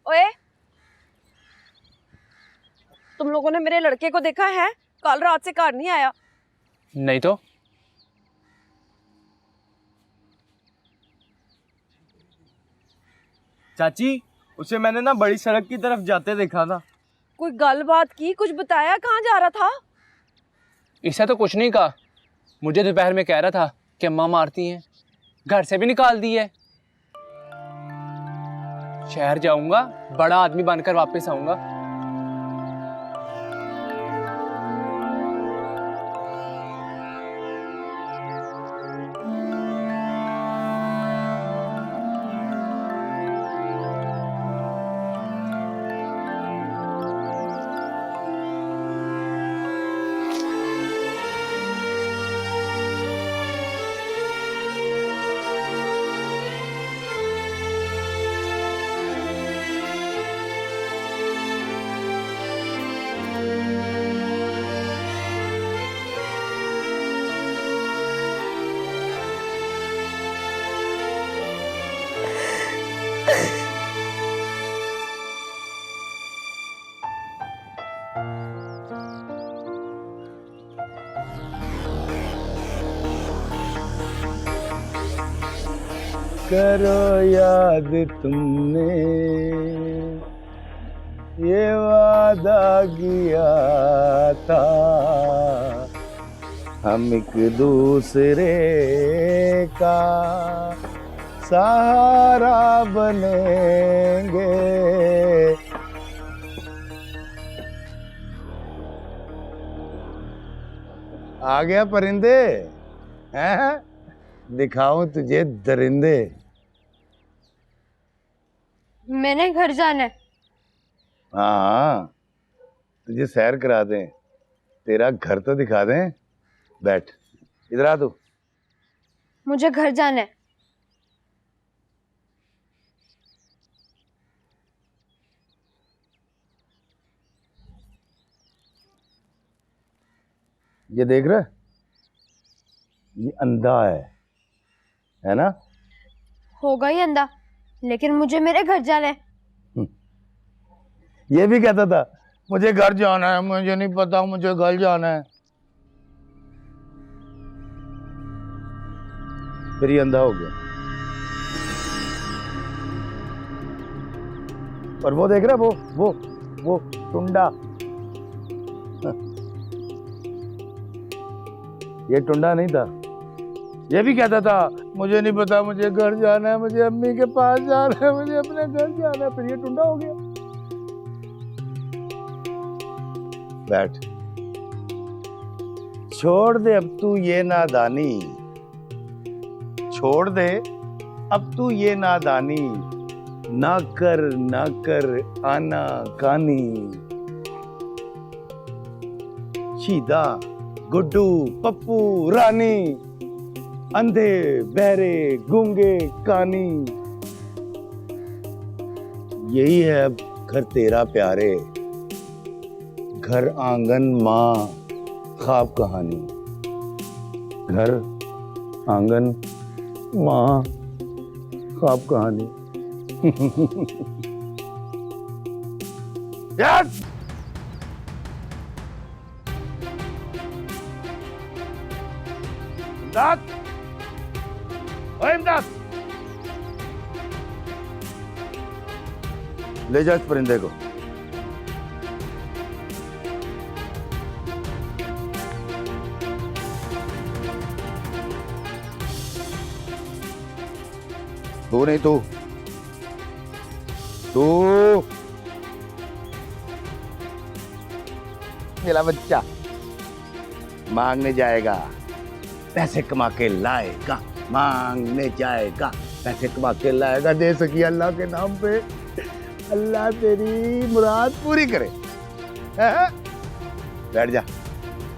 ओए, तुम लोगों ने मेरे लड़के को देखा है? कल रात से घर नहीं आया। नहीं तो चाची, उसे मैंने ना बड़ी सड़क की तरफ जाते देखा था। कोई गल बात की, कुछ बताया? कहाँ जा रहा था? इसे तो कुछ नहीं कहा। मुझे दोपहर में कह रहा था कि अम्मा मारती हैं, घर से भी निकाल दी है। शहर जाऊंगा, बड़ा आदमी बनकर वापस आऊंगा। करो याद तुमने ये वादा किया था, हम एक दूसरे का सहारा बनेंगे। आ गया परिंदे, हैं? दिखाऊं तुझे दरिंदे। मैंने घर जाना है। हाँ, तुझे सैर करा दें, तेरा घर तो दिखा दें। बैठ, इधर आ तू। मुझे घर जाना है। ये देख रहा, ये अंधा है ना? होगा ही अंधा, लेकिन मुझे मेरे घर जाना है। ये भी कहता था मुझे घर जाना है, मुझे नहीं पता, मुझे घर जाना है। फिर ये अंधा हो गया। और वो देख रहा, वो टुंडा, ये टुंडा नहीं था। ये भी कहता था मुझे नहीं पता, मुझे घर जाना है, मुझे अम्मी के पास जाना है, मुझे अपने घर जाना है। फिर ये टुंडा हो गया। बैठ, छोड़ दे अब तू ये नादानी, छोड़ दे अब तू ये नादानी, ना कर आना कानी। शीदा, गुड्डू, पप्पू, रानी, अंधे, बहरे, गूंगे, कानी, यही है अब घर तेरा प्यारे। घर, आंगन, माँ, ख्वाब, कहानी। घर, आंगन, माँ, ख्वाब, कहानी। यस! इमदाद! ओए इमदाद! ले जा इस परिंदे को। तू नहीं, तू मेरा बच्चा मांगने जाएगा, पैसे कमा के लाएगा, मांगने जाएगा, पैसे कमा के लाएगा। दे सकी अल्लाह के नाम पे, अल्लाह तेरी मुराद पूरी करे। बैठ जा।